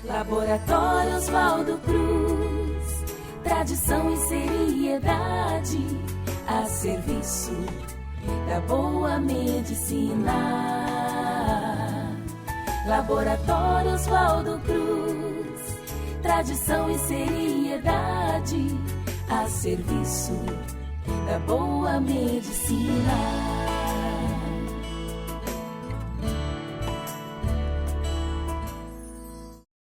Laboratório Oswaldo Cruz, tradição e seriedade a serviço da boa medicina. Laboratório Oswaldo Cruz, tradição e seriedade a serviço da boa medicina.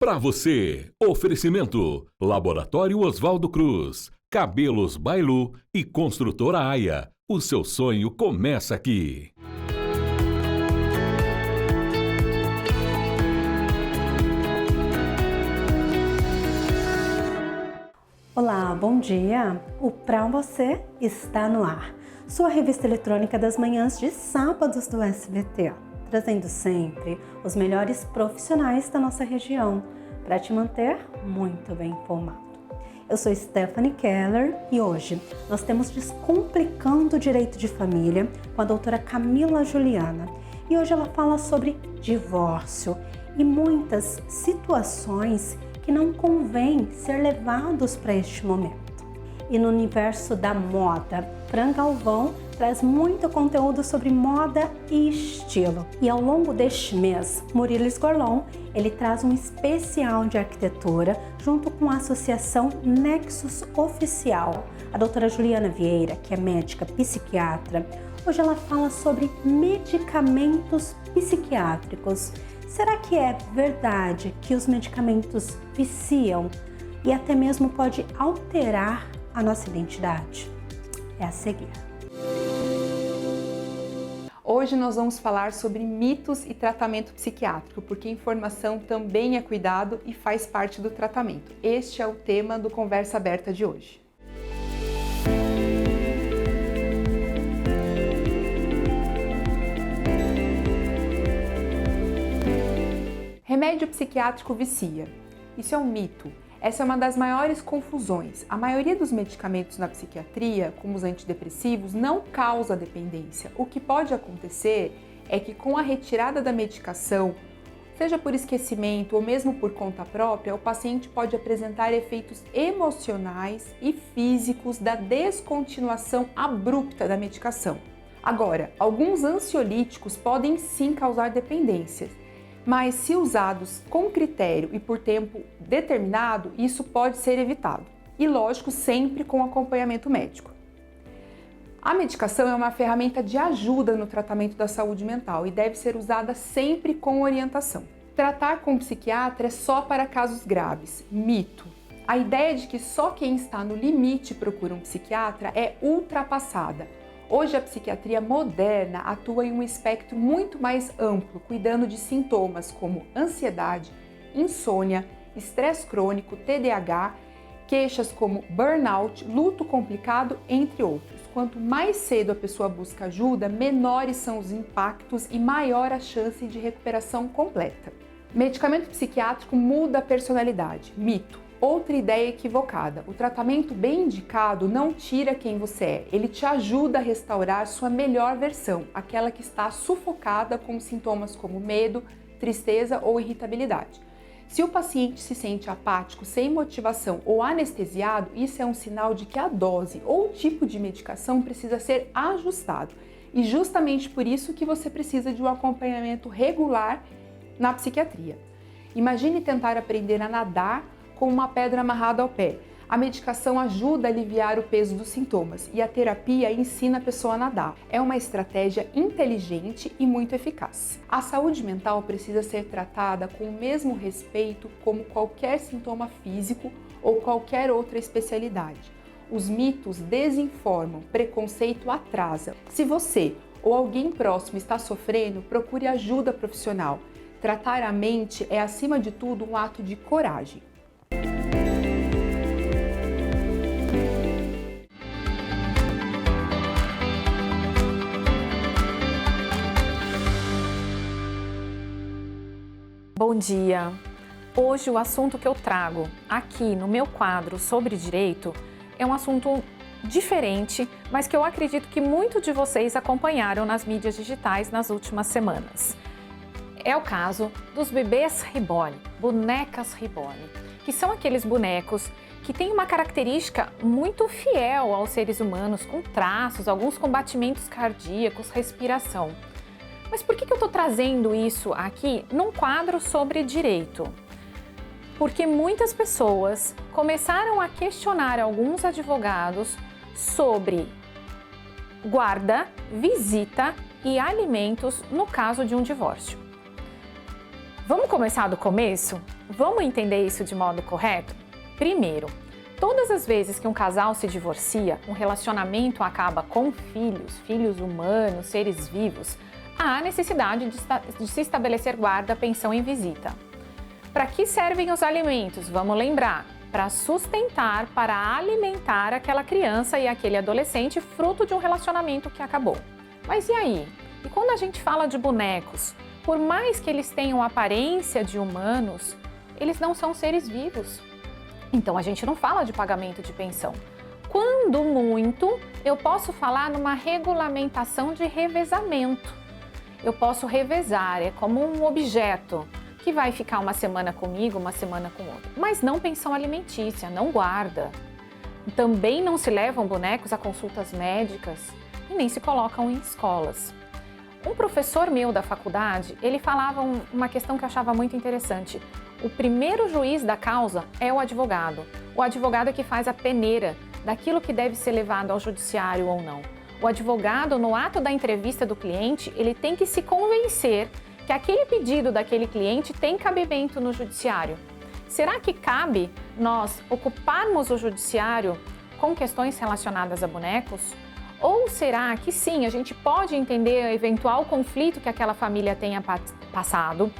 Para você, oferecimento Laboratório Oswaldo Cruz, Cabelos Bailu e Construtora Aia. O seu sonho começa aqui. Olá, bom dia! O Pra Você está no ar. Sua revista eletrônica das manhãs de sábados do SBT. Trazendo sempre os melhores profissionais da nossa região para te manter muito bem informado. Eu sou Stephanie Keller e hoje nós temos Descomplicando o Direito de Família com a doutora Camila Juliana. E hoje ela fala sobre divórcio e muitas situações que não convém ser levados para este momento. E no universo da moda, Fran Galvão traz muito conteúdo sobre moda e estilo. E ao longo deste mês, Murilo Sgorlon, ele traz um especial de arquitetura junto com a Associação Nexus Oficial. A doutora Juliana Vieira, que é médica psiquiatra, hoje ela fala sobre medicamentos psiquiátricos. Será que é verdade que os medicamentos viciam e até mesmo pode alterar a nossa identidade? É a seguir. Hoje nós vamos falar sobre mitos e tratamento psiquiátrico, porque informação também é cuidado e faz parte do tratamento. Este é o tema do Conversa Aberta de hoje. Remédio psiquiátrico vicia. Isso é um mito. Essa é uma das maiores confusões. A maioria dos medicamentos na psiquiatria, como os antidepressivos, não causa dependência. O que pode acontecer é que com a retirada da medicação, seja por esquecimento ou mesmo por conta própria, o paciente pode apresentar efeitos emocionais e físicos da descontinuação abrupta da medicação. Agora, alguns ansiolíticos podem sim causar dependências, mas se usados com critério e por tempo determinado, isso pode ser evitado. E lógico, sempre com acompanhamento médico. A medicação é uma ferramenta de ajuda no tratamento da saúde mental e deve ser usada sempre com orientação. Tratar com um psiquiatra é só para casos graves. Mito. A ideia de que só quem está no limite procura um psiquiatra é ultrapassada. Hoje a psiquiatria moderna atua em um espectro muito mais amplo, cuidando de sintomas como ansiedade, insônia, estresse crônico, TDAH, queixas como burnout, luto complicado, entre outros. Quanto mais cedo a pessoa busca ajuda, menores são os impactos e maior a chance de recuperação completa. Medicamento psiquiátrico muda a personalidade. Mito. Outra ideia equivocada, o tratamento bem indicado não tira quem você é, ele te ajuda a restaurar sua melhor versão, aquela que está sufocada com sintomas como medo, tristeza ou irritabilidade. Se o paciente se sente apático, sem motivação ou anestesiado, isso é um sinal de que a dose ou o tipo de medicação precisa ser ajustado. E justamente por isso que você precisa de um acompanhamento regular na psiquiatria. Imagine tentar aprender a nadar com uma pedra amarrada ao pé. A medicação ajuda a aliviar o peso dos sintomas e a terapia ensina a pessoa a nadar. É uma estratégia inteligente e muito eficaz. A saúde mental precisa ser tratada com o mesmo respeito como qualquer sintoma físico ou qualquer outra especialidade. Os mitos desinformam, preconceito atrasa. Se você ou alguém próximo está sofrendo, procure ajuda profissional. Tratar a mente é, acima de tudo, um ato de coragem. Bom dia! Hoje o assunto que eu trago aqui no meu quadro sobre direito é um assunto diferente, mas que eu acredito que muitos de vocês acompanharam nas mídias digitais nas últimas semanas. é o caso dos bebês reborn, bonecas reborn, que são aqueles bonecos que têm uma característica muito fiel aos seres humanos, com traços, alguns com batimentos cardíacos, respiração. Mas por que eu estou trazendo isso aqui num quadro sobre direito? Porque muitas pessoas começaram a questionar alguns advogados sobre guarda, visita e alimentos no caso de um divórcio. Vamos começar do começo? Vamos entender isso de modo correto? Primeiro, todas as vezes que um casal se divorcia, um relacionamento acaba com filhos humanos, seres vivos, há necessidade de se estabelecer guarda, pensão e visita. Para que servem os alimentos? Vamos lembrar, para sustentar, para alimentar aquela criança e aquele adolescente fruto de um relacionamento que acabou. Mas e aí? E quando a gente fala de bonecos, por mais que eles tenham aparência de humanos, eles não são seres vivos. Então a gente não fala de pagamento de pensão. Quando muito, eu posso falar numa regulamentação de revezamento. Eu posso revezar, é como um objeto que vai ficar uma semana comigo, uma semana com outro. Mas não pensão alimentícia, não guarda. Também não se levam bonecos a consultas médicas e nem se colocam em escolas. Um professor meu da faculdade, ele falava uma questão que eu achava muito interessante. O primeiro juiz da causa é o advogado. O advogado é que faz a peneira daquilo que deve ser levado ao judiciário ou não. O advogado, no ato da entrevista do cliente, ele tem que se convencer que aquele pedido daquele cliente tem cabimento no judiciário. Será que cabe nós ocuparmos o judiciário com questões relacionadas a bonecos? Ou será que sim, a gente pode entender o eventual conflito que aquela família tenha passado,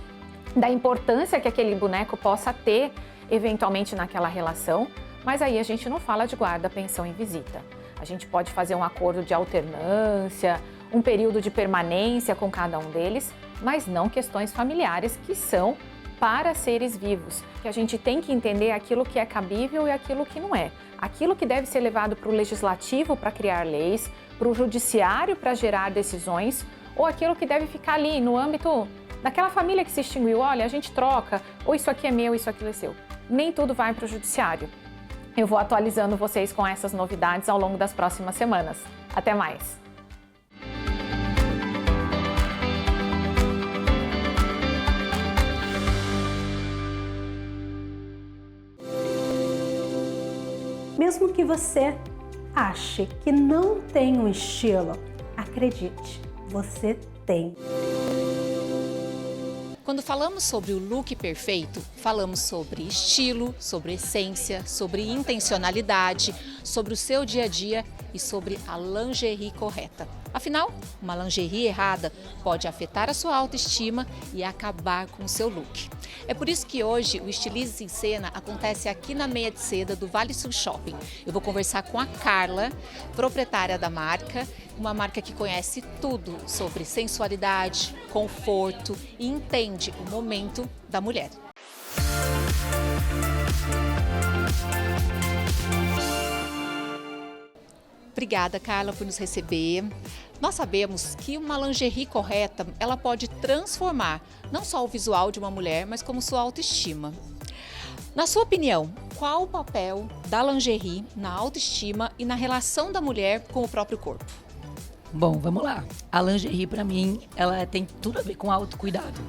da importância que aquele boneco possa ter eventualmente naquela relação, mas aí a gente não fala de guarda, pensão e visita. A gente pode fazer um acordo de alternância, um período de permanência com cada um deles, mas não questões familiares que são para seres vivos, que a gente tem que entender aquilo que é cabível e aquilo que não é. Aquilo que deve ser levado para o legislativo para criar leis, para o judiciário para gerar decisões, ou aquilo que deve ficar ali no âmbito daquela família que se extinguiu. Olha, a gente troca, ou isso aqui é meu, isso aqui é seu. Nem tudo vai para o judiciário. Eu vou atualizando vocês com essas novidades ao longo das próximas semanas. Até mais! Mesmo que você ache que não tem um estilo, acredite, você tem. Quando falamos sobre o look perfeito, falamos sobre estilo, sobre essência, sobre intencionalidade, sobre o seu dia a dia e sobre a lingerie correta. Afinal, uma lingerie errada pode afetar a sua autoestima e acabar com o seu look. É por isso que hoje o Estilize em Cena acontece aqui na Meia de Seda do Vale Sul Shopping. Eu vou conversar com a Carla, proprietária da marca, uma marca que conhece tudo sobre sensualidade, conforto e entende o momento da mulher. Obrigada, Carla, por nos receber. Nós sabemos que uma lingerie correta, ela pode transformar não só o visual de uma mulher, mas como sua autoestima. Na sua opinião, qual o papel da lingerie na autoestima e na relação da mulher com o próprio corpo? Bom, vamos lá. A lingerie, para mim, ela tem tudo a ver com autocuidado.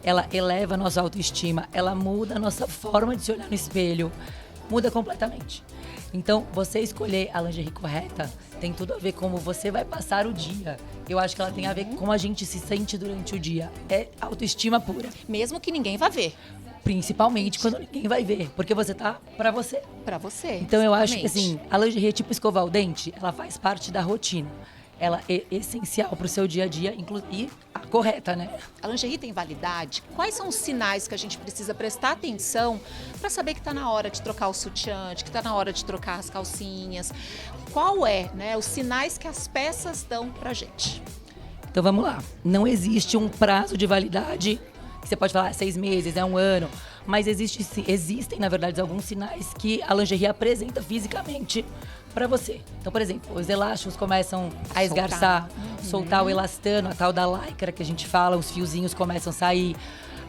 Ela eleva a nossa autoestima, ela muda a nossa forma de se olhar no espelho, muda completamente. Então, você escolher a lingerie correta tem tudo a ver com como você vai passar o dia. Eu acho que ela tem a ver com como a gente se sente durante o dia. É autoestima pura. Mesmo que ninguém vá ver. Principalmente quando ninguém vai ver, porque você tá pra você. Pra você. Então, eu acho que assim, a lingerie é tipo escovar o dente, ela faz parte da rotina. Ela é essencial pro seu dia a dia, e a correta, né? A lingerie tem validade? Quais são os sinais que a gente precisa prestar atenção para saber que está na hora de trocar o sutiã, que está na hora de trocar as calcinhas? Qual é, né, os sinais que as peças dão pra gente? Então vamos lá. Não existe um prazo de validade que você pode falar 6 meses, é 1 ano. mas existem, na verdade, alguns sinais que a lingerie apresenta fisicamente para você. Então, por exemplo, os elásticos começam a esgarçar, soltar o elastano, a tal da lycra que a gente fala, os fiozinhos começam a sair.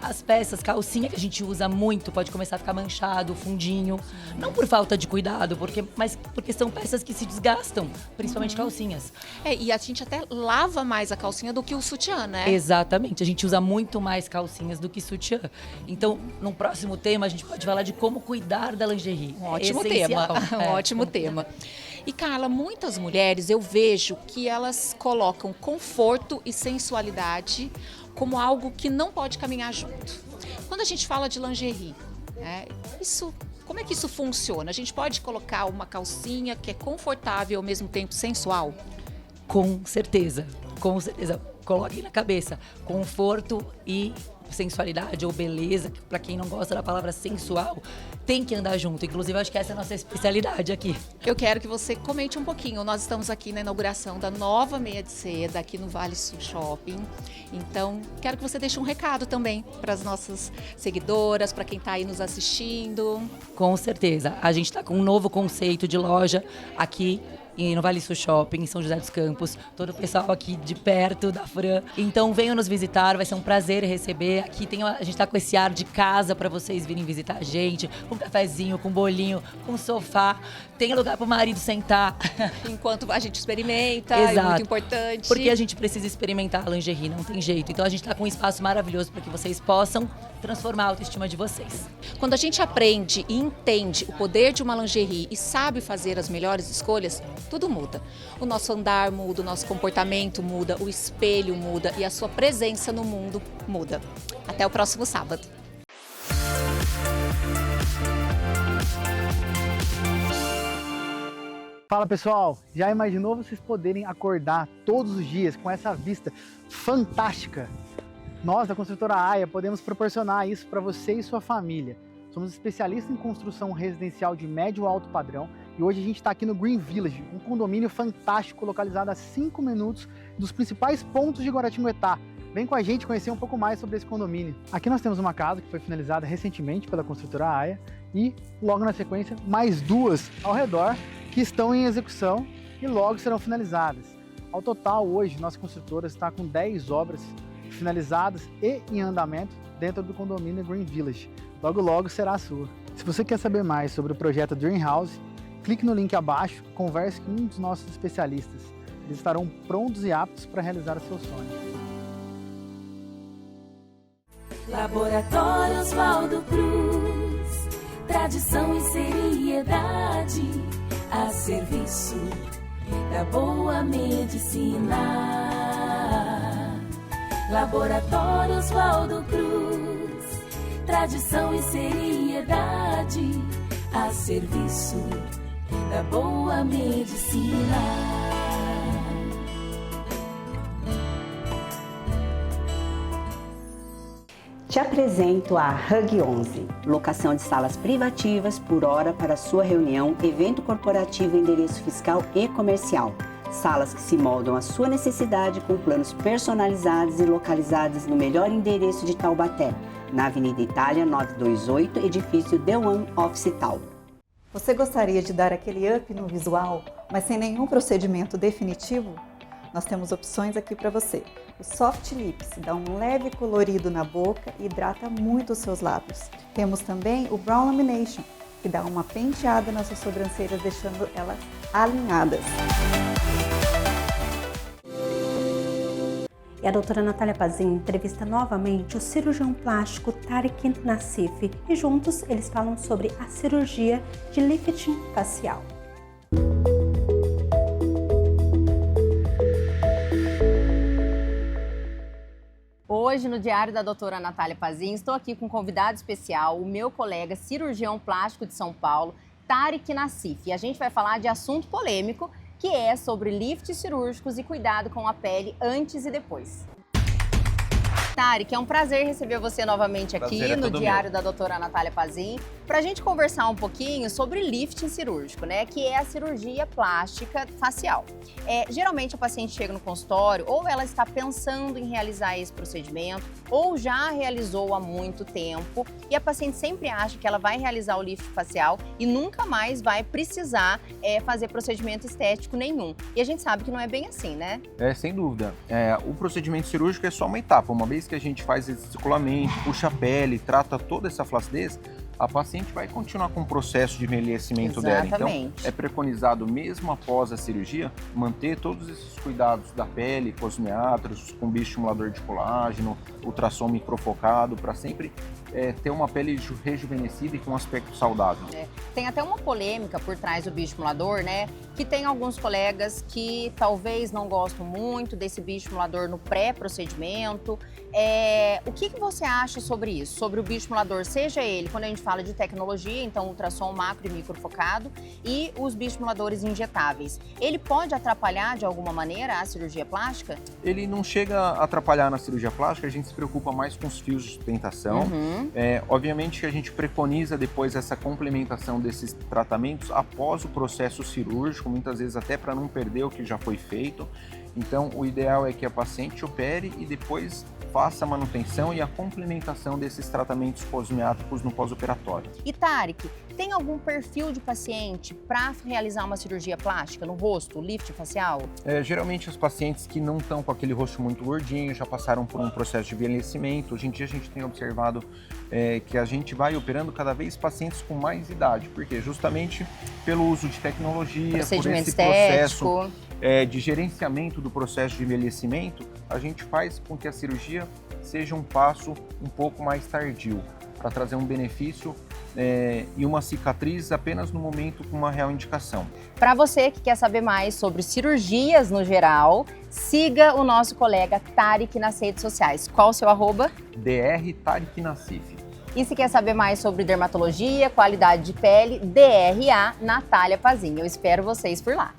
As peças, calcinha que a gente usa muito, pode começar a ficar manchado, fundinho. Não por falta de cuidado, mas porque são peças que se desgastam, principalmente calcinhas. E a gente até lava mais a calcinha do que o sutiã, né? Exatamente, a gente usa muito mais calcinhas do que sutiã. Então, no próximo tema, a gente pode falar de como cuidar da lingerie. Um ótimo tema, um ótimo tema. E, Carla, muitas mulheres eu vejo que elas colocam conforto e sensualidade como algo que não pode caminhar junto. Quando a gente fala de lingerie, como é que isso funciona? A gente pode colocar uma calcinha que é confortável e ao mesmo tempo sensual? Com certeza, com certeza. Coloquem na cabeça, conforto e sensualidade ou beleza, para quem não gosta da palavra sensual, tem que andar junto. Inclusive, acho que essa é a nossa especialidade aqui. Eu quero que você comente um pouquinho. Nós estamos aqui na inauguração da nova meia de seda aqui no Vale Sul Shopping. Então, quero que você deixe um recado também para as nossas seguidoras, para quem está aí nos assistindo. Com certeza. A gente está com um novo conceito de loja aqui no Vale Sul Shopping, em São José dos Campos, todo o pessoal aqui de perto da Fran. Então venham nos visitar, vai ser um prazer receber. Aqui a gente tá com esse ar de casa para vocês virem visitar a gente, com um cafezinho, com um bolinho, com um sofá. Tem lugar pro marido sentar. Enquanto a gente experimenta, Exato. É muito importante. Porque a gente precisa experimentar a lingerie, não tem jeito. Então a gente tá com um espaço maravilhoso para que vocês possam transformar a autoestima de vocês. Quando a gente aprende e entende o poder de uma lingerie e sabe fazer as melhores escolhas, tudo muda. O nosso andar muda, o nosso comportamento muda, o espelho muda e a sua presença no mundo muda. Até o próximo sábado. Fala pessoal, já imaginou vocês poderem acordar todos os dias com essa vista fantástica? Nós da construtora Aya podemos proporcionar isso para você e sua família. Somos especialistas em construção residencial de médio e alto padrão e hoje a gente está aqui no Green Village, um condomínio fantástico localizado a 5 minutos dos principais pontos de Guaratinguetá. Vem com a gente conhecer um pouco mais sobre esse condomínio. Aqui nós temos uma casa que foi finalizada recentemente pela construtora Aya e logo na sequência mais duas ao redor que estão em execução e logo serão finalizadas. Ao total, hoje, nossa construtora está com 10 obras finalizadas e em andamento dentro do condomínio Green Village. Logo, logo será a sua. Se você quer saber mais sobre o projeto Dream House, clique no link abaixo, converse com um dos nossos especialistas. Eles estarão prontos e aptos para realizar o seu sonho. Laboratório Oswaldo Cruz, tradição e seriedade a serviço da boa medicina. Laboratório Oswaldo Cruz, tradição e seriedade a serviço da boa medicina. Te apresento a Hug 11, locação de salas privativas por hora para sua reunião, evento corporativo, endereço fiscal e comercial. Salas que se moldam à sua necessidade com planos personalizados e localizadas no melhor endereço de Taubaté, na Avenida Itália 928, edifício The One Office Tal. Você gostaria de dar aquele up no visual, mas sem nenhum procedimento definitivo? Nós temos opções aqui para você. O Soft Lips dá um leve colorido na boca e hidrata muito os seus lábios. Temos também o Brow Lamination, que dá uma penteada nas suas sobrancelhas, deixando elas alinhadas. E a doutora Natália Pazin entrevista novamente o cirurgião plástico Tariq Nassif e juntos eles falam sobre a cirurgia de lifting facial. Hoje, no Diário da doutora Natália Pazin, estou aqui com um convidado especial, o meu colega cirurgião plástico de São Paulo, Tariq Nassif. E a gente vai falar de assunto polêmico, que é sobre lifts cirúrgicos e cuidado com a pele antes e depois. Tarek, é um prazer receber você novamente aqui no Diário da doutora Natália Pazin, para a gente conversar um pouquinho sobre lifting cirúrgico, né, que é a cirurgia plástica facial. Geralmente a paciente chega no consultório ou ela está pensando em realizar esse procedimento ou já realizou há muito tempo e a paciente sempre acha que ela vai realizar o lift facial e nunca mais vai precisar fazer procedimento estético nenhum. E a gente sabe que não é bem assim, né? Sem dúvida. O procedimento cirúrgico é só uma etapa. Uma vez que a gente faz esse descolamento, puxa a pele, trata toda essa flacidez, a paciente vai continuar com o processo de envelhecimento dela. Então, é preconizado, mesmo após a cirurgia, manter todos esses cuidados da pele, cosmeatras, com bioestimulador de colágeno, ultrassom microfocado, para sempre ter uma pele rejuvenescida e com um aspecto saudável. Tem até uma polêmica por trás do bioestimulador, né? Que tem alguns colegas que talvez não gostam muito desse bioestimulador no pré-procedimento. O que você acha sobre isso? Sobre o bioestimulador, seja ele, quando a gente fala de tecnologia, então ultrassom macro e microfocado, e os bioestimuladores injetáveis. Ele pode atrapalhar de alguma maneira a cirurgia plástica? Ele não chega a atrapalhar na cirurgia plástica, a gente se preocupa mais com os fios de sustentação. Obviamente que a gente preconiza depois essa complementação desses tratamentos após o processo cirúrgico, muitas vezes até para não perder o que já foi feito. Então, o ideal é que a paciente opere e depois faça a manutenção e a complementação desses tratamentos cosméticos no pós-operatório. E Tarek, tem algum perfil de paciente para realizar uma cirurgia plástica no rosto, lift facial? Geralmente, os pacientes que não estão com aquele rosto muito gordinho, já passaram por um processo de envelhecimento. Hoje em dia, a gente tem observado que a gente vai operando cada vez pacientes com mais idade. Por quê? Justamente pelo uso de tecnologia, por esse processo de gerenciamento do processo de envelhecimento, a gente faz com que a cirurgia seja um passo um pouco mais tardio, para trazer um benefício e uma cicatriz apenas no momento com uma real indicação. Para você que quer saber mais sobre cirurgias no geral, siga o nosso colega Tarek nas redes sociais. Qual o seu arroba? Dr. Tarek Nassif. E se quer saber mais sobre dermatologia, qualidade de pele, DRA Natália Pazin. Eu espero vocês por lá.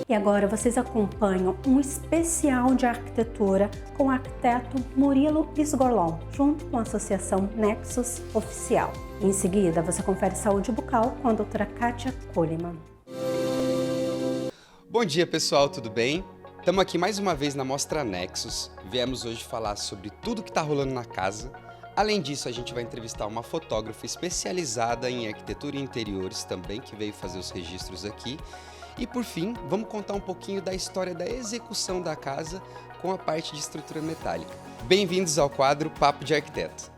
E agora vocês acompanham um especial de arquitetura com o arquiteto Murilo Isgorlon, junto com a Associação Nexus Oficial. Em seguida, você confere saúde bucal com a doutora Kátia Coleman. Bom dia, pessoal, tudo bem? Estamos aqui mais uma vez na Mostra Nexus. Viemos hoje falar sobre tudo que está rolando na casa. Além disso, a gente vai entrevistar uma fotógrafa especializada em arquitetura e interiores também, que veio fazer os registros aqui. E por fim, vamos contar um pouquinho da história da execução da casa com a parte de estrutura metálica. Bem-vindos ao quadro Papo de Arquiteto.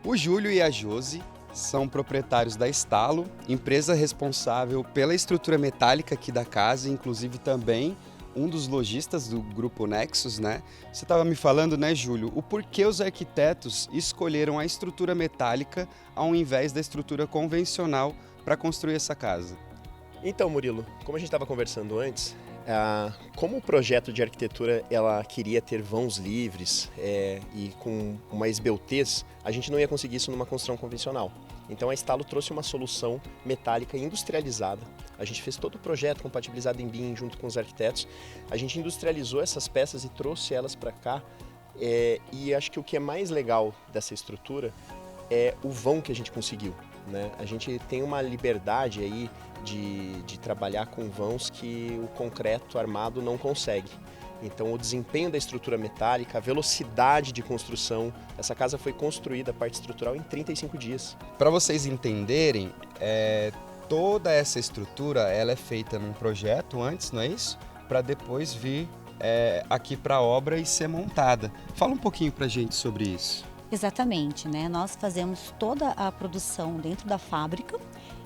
O Júlio e a Josi são proprietários da Estalo, empresa responsável pela estrutura metálica aqui da casa, inclusive também um dos lojistas do Grupo Nexus, né? Você estava me falando, né, Júlio, o porquê os arquitetos escolheram a estrutura metálica ao invés da estrutura convencional para construir essa casa? Então, Murilo, como a gente estava conversando antes, como o projeto de arquitetura ela queria ter vãos livres e com uma esbeltez, a gente não ia conseguir isso numa construção convencional. Então a Estalo trouxe uma solução metálica industrializada. A gente fez todo o projeto compatibilizado em BIM junto com os arquitetos. A gente industrializou essas peças e trouxe elas para cá. E acho que o que é mais legal dessa estrutura é o vão que a gente conseguiu, né? A gente tem uma liberdade aí de trabalhar com vãos que o concreto armado não consegue. Então o desempenho da estrutura metálica, a velocidade de construção, essa casa foi construída, a parte estrutural, em 35 dias. Para vocês entenderem, toda essa estrutura ela é feita num projeto antes, não é isso? Para depois vir aqui para a obra e ser montada. Fala um pouquinho para a gente sobre isso. Exatamente, né? Nós fazemos toda a produção dentro da fábrica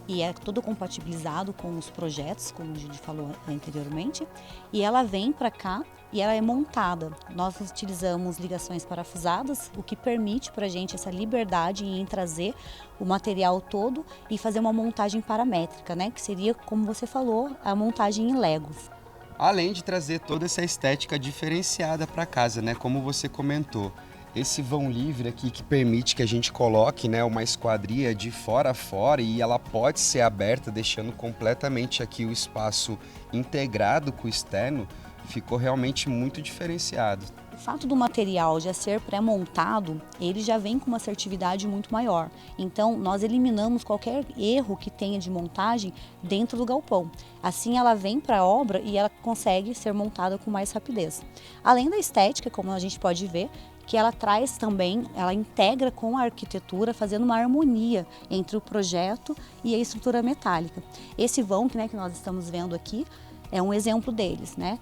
e é tudo compatibilizado com os projetos, como a gente falou anteriormente, e ela vem para cá e ela é montada. Nós utilizamos ligações parafusadas, o que permite para a gente essa liberdade em trazer o material todo e fazer uma montagem paramétrica, né? Que seria, como você falou, a montagem em Legos. Além de trazer toda essa estética diferenciada para casa, né? Como você comentou. esse vão livre aqui que permite que a gente coloque, né, uma esquadria de fora a fora e ela pode ser aberta, deixando completamente aqui o espaço integrado com o externo, ficou realmente muito diferenciado. O fato do material já ser pré-montado, ele já vem com uma assertividade muito maior. Então, nós eliminamos qualquer erro que tenha de montagem dentro do galpão. Assim, ela vem para a obra e ela consegue ser montada com mais rapidez. Além da estética, como a gente pode ver, que ela traz também, ela integra com a arquitetura, fazendo uma harmonia entre o projeto e a estrutura metálica. Esse vão que nós estamos vendo aqui, é um exemplo deles, né?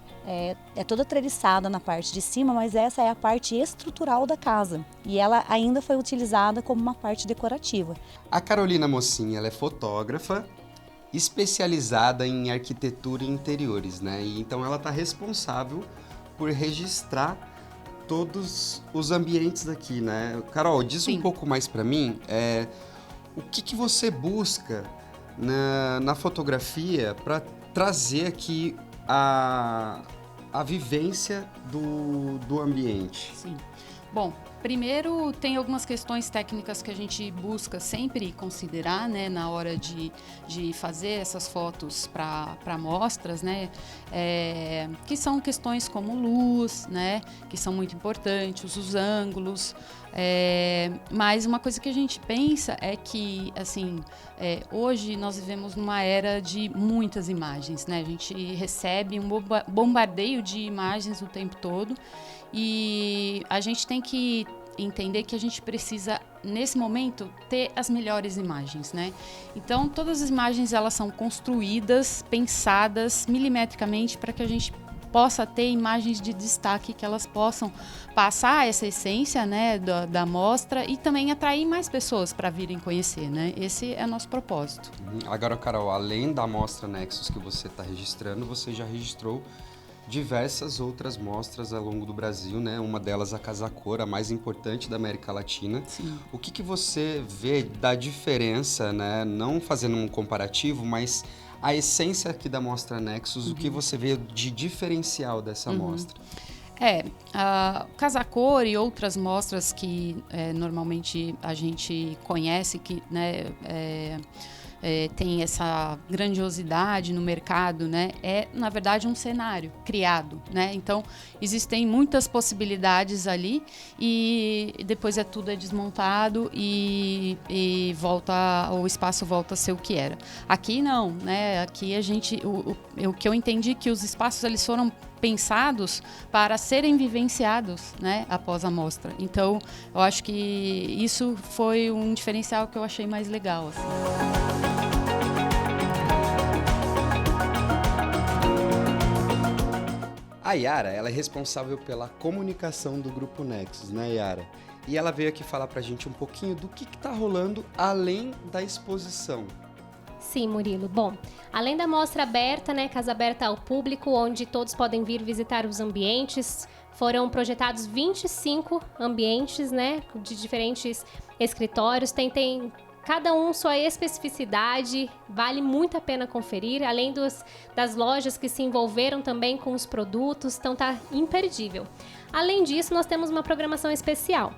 É toda treliçada na parte de cima, mas essa é a parte estrutural da casa. E ela ainda foi utilizada como uma parte decorativa. A Carolina Mocinha, ela é fotógrafa especializada em arquitetura e interiores, né? E então ela está responsável por registrar todos os ambientes daqui, né? Carol, diz um pouco mais para mim, o que você busca na fotografia para trazer aqui a vivência do ambiente. Sim. Bom, primeiro tem algumas questões técnicas que a gente busca sempre considerar, né, na hora de fazer essas fotos para amostras, né, que são questões como luz, né, que são muito importantes, os ângulos. Mas uma coisa que a gente pensa é que, assim, hoje nós vivemos numa era de muitas imagens, né? A gente recebe um bombardeio de imagens o tempo todo e a gente tem que entender que a gente precisa, nesse momento, ter as melhores imagens, né? Então, todas as imagens, elas são construídas, pensadas milimetricamente para que a gente possa ter imagens de destaque, que elas possam passar essa essência, né, da mostra e também atrair mais pessoas para virem conhecer, né? Esse é o nosso propósito. Agora, Carol, além da mostra Nexus que você está registrando, você já registrou diversas outras mostras ao longo do Brasil, né? Uma delas a Casa Cor, a mais importante da América Latina. Sim. O que você vê da diferença, né? Não fazendo um comparativo, mas a essência aqui da Mostra Nexus, o que você vê de diferencial dessa mostra? A Casa Cor e outras mostras que normalmente a gente conhece, que, né, tem essa grandiosidade no mercado, né? Na verdade, um cenário criado, né? Então, existem muitas possibilidades ali e depois tudo é desmontado e o espaço volta a ser o que era. Aqui não, né? Aqui a gente, o que eu entendi que os espaços eles foram pensados para serem vivenciados, né, após a mostra. Então, eu acho que isso foi um diferencial que eu achei mais legal, assim. A Yara, ela é responsável pela comunicação do Grupo Nexus, né, Yara? E ela veio aqui falar pra gente um pouquinho do que tá rolando além da exposição. Sim, Murilo. Bom, além da mostra aberta, né, casa aberta ao público, onde todos podem vir visitar os ambientes, foram projetados 25 ambientes, né, de diferentes escritórios, tem cada um sua especificidade, vale muito a pena conferir, além das lojas que se envolveram também com os produtos, então tá imperdível. Além disso, nós temos uma programação especial.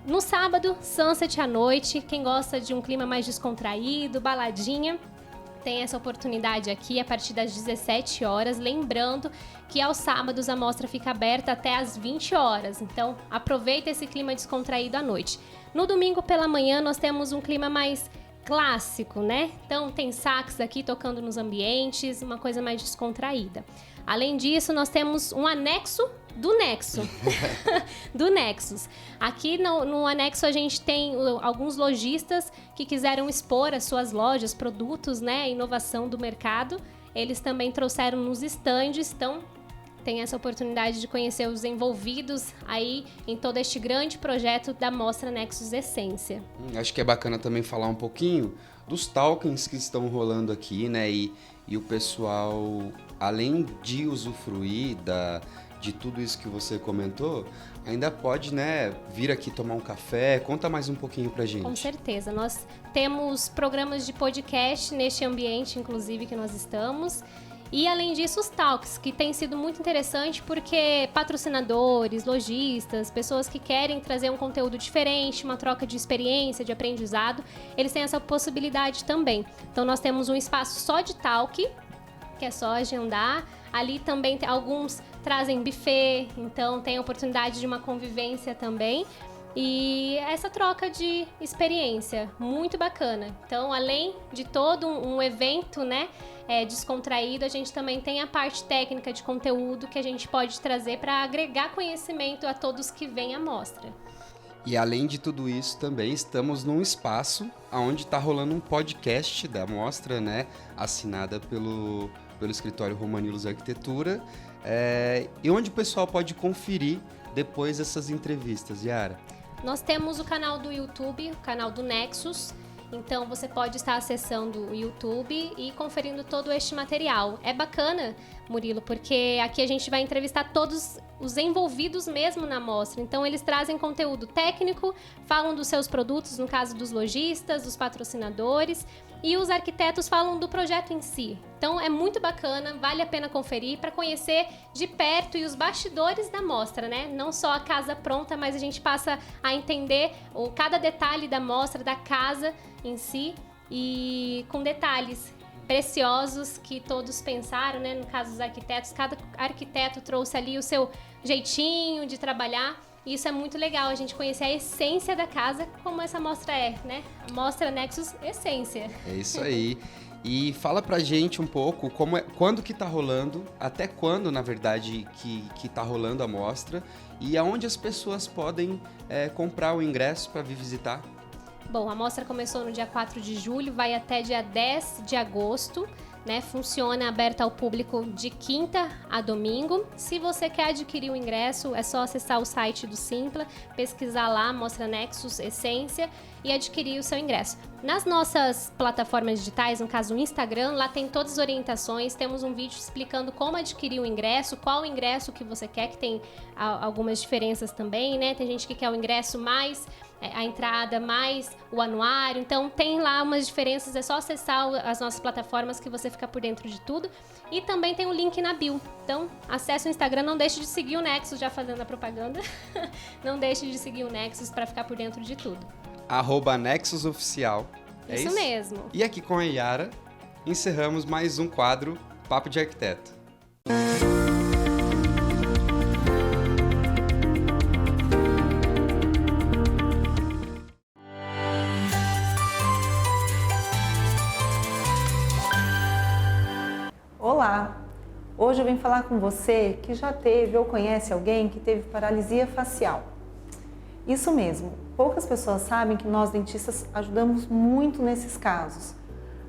No sábado, Sunset à noite, quem gosta de um clima mais descontraído, baladinha, tem essa oportunidade aqui a partir das 17 horas, lembrando que aos sábados a mostra fica aberta até às 20 horas, então aproveita esse clima descontraído à noite. No domingo pela manhã nós temos um clima mais clássico, né? Então tem sax aqui tocando nos ambientes, uma coisa mais descontraída. Além disso, nós temos um anexo do Nexo, do Nexus. Aqui no anexo a gente tem alguns lojistas que quiseram expor as suas lojas, produtos, né, a inovação do mercado. Eles também trouxeram nos estandes, então tem essa oportunidade de conhecer os envolvidos aí em todo este grande projeto da Mostra Nexus Essência. Acho que é bacana também falar um pouquinho dos talkings que estão rolando aqui, né, e o pessoal, além de usufruir de tudo isso que você comentou, ainda pode, né, vir aqui tomar um café. Conta mais um pouquinho pra gente. Com certeza. Nós temos programas de podcast neste ambiente, inclusive, que nós estamos. E além disso, os talks, que tem sido muito interessante porque patrocinadores, lojistas, pessoas que querem trazer um conteúdo diferente, uma troca de experiência, de aprendizado, eles têm essa possibilidade também. Então nós temos um espaço só de talk, que é só agendar. Ali também alguns trazem buffet, então tem a oportunidade de uma convivência também. E essa troca de experiência, muito bacana. Então, além de todo um evento, né, descontraído, a gente também tem a parte técnica de conteúdo que a gente pode trazer para agregar conhecimento a todos que vêm à mostra. E além de tudo isso, também estamos num espaço onde está rolando um podcast da mostra, né, assinada pelo escritório Romanilos Arquitetura, e onde o pessoal pode conferir depois essas entrevistas, Yara. Nós temos o canal do YouTube, o canal do Nexus, então você pode estar acessando o YouTube e conferindo todo este material. É bacana, Murilo, porque aqui a gente vai entrevistar todos os envolvidos mesmo na mostra. Então eles trazem conteúdo técnico, falam dos seus produtos, no caso dos lojistas, dos patrocinadores, e os arquitetos falam do projeto em si. Então é muito bacana, vale a pena conferir para conhecer de perto e os bastidores da mostra, né? Não só a casa pronta, mas a gente passa a entender cada detalhe da mostra, da casa em si, e com detalhes preciosos que todos pensaram, né? No caso dos arquitetos, cada arquiteto trouxe ali o seu jeitinho de trabalhar. E isso é muito legal, a gente conhecer a essência da casa, como essa mostra é, né? A Mostra Nexus Essência. É isso aí. E fala pra gente um pouco quando que tá rolando, até quando, na verdade, que tá rolando a mostra, e aonde as pessoas podem comprar o ingresso para vir visitar. Bom, a mostra começou no dia 4 de julho, vai até dia 10 de agosto, né? Funciona aberta ao público de quinta a domingo. Se você quer adquirir o ingresso, é só acessar o site do Simpla, pesquisar lá, Mostra Nexus Essência, e adquirir o seu ingresso. Nas nossas plataformas digitais, no caso o Instagram, lá tem todas as orientações, temos um vídeo explicando como adquirir o ingresso, qual o ingresso que você quer, que tem algumas diferenças também, né? Tem gente que quer o ingresso mais a entrada, mais o anuário, então tem lá umas diferenças, é só acessar as nossas plataformas que você fica por dentro de tudo. E também tem o link na bio, então acesse o Instagram, não deixe de seguir o Nexus, já fazendo a propaganda, não deixe de seguir o Nexus para ficar por dentro de tudo. @Nexus Oficial. É isso mesmo. E aqui com a Yara, encerramos mais um quadro Papo de Arquiteto. Olá! Hoje eu vim falar com você que já teve ou conhece alguém que teve paralisia facial. Isso mesmo, poucas pessoas sabem que nós dentistas ajudamos muito nesses casos.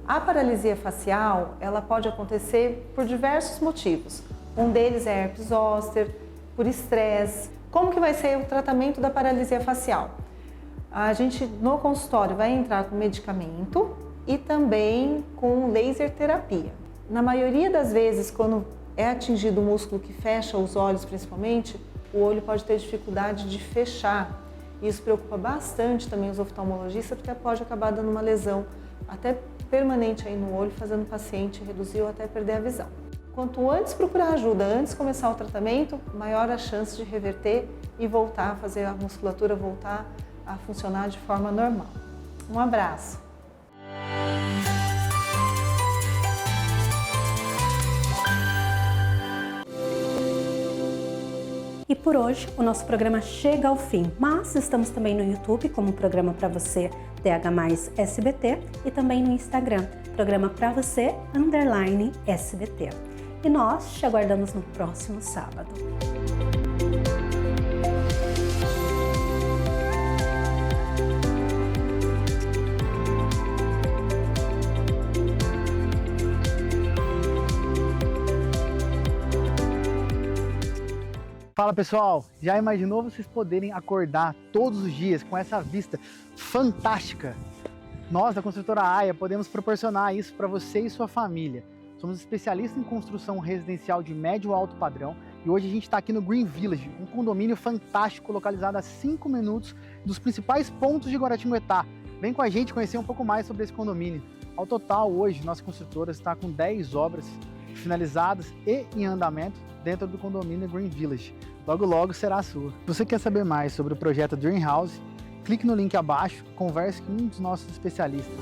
A paralisia facial, ela pode acontecer por diversos motivos. Um deles é herpes zoster, por estresse. Como que vai ser o tratamento da paralisia facial? A gente no consultório vai entrar com medicamento e também com laser terapia. Na maioria das vezes, quando é atingido o músculo que fecha os olhos principalmente, o olho pode ter dificuldade de fechar. Isso preocupa bastante também os oftalmologistas, porque pode acabar dando uma lesão até permanente aí no olho, fazendo o paciente reduzir ou até perder a visão. Quanto antes procurar ajuda, antes de começar o tratamento, maior a chance de reverter e voltar a fazer a musculatura voltar a funcionar de forma normal. Um abraço! E por hoje o nosso programa chega ao fim, mas estamos também no YouTube como programa para você TH+ SBT e também no Instagram, programa para você _SBT. E nós te aguardamos no próximo sábado. Fala pessoal, já imaginou vocês poderem acordar todos os dias com essa vista fantástica? Nós da Construtora AIA podemos proporcionar isso para você e sua família. Somos especialistas em construção residencial de médio e alto padrão e hoje a gente está aqui no Green Village, um condomínio fantástico localizado a 5 minutos dos principais pontos de Guaratinguetá. Vem com a gente conhecer um pouco mais sobre esse condomínio. Ao total, hoje, nossa construtora está com 10 obras finalizadas e em andamento dentro do condomínio Green Village. Logo, logo será a sua. Se você quer saber mais sobre o projeto Dream House, clique no link abaixo, converse com um dos nossos especialistas.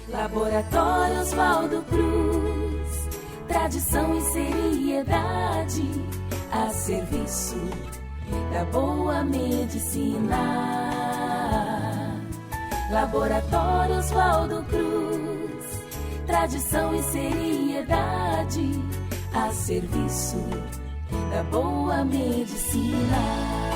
Laboratório Oswaldo Cruz, tradição e seriedade a serviço da boa medicina. Laboratório Oswaldo Cruz, tradição e seriedade a serviço da boa medicina.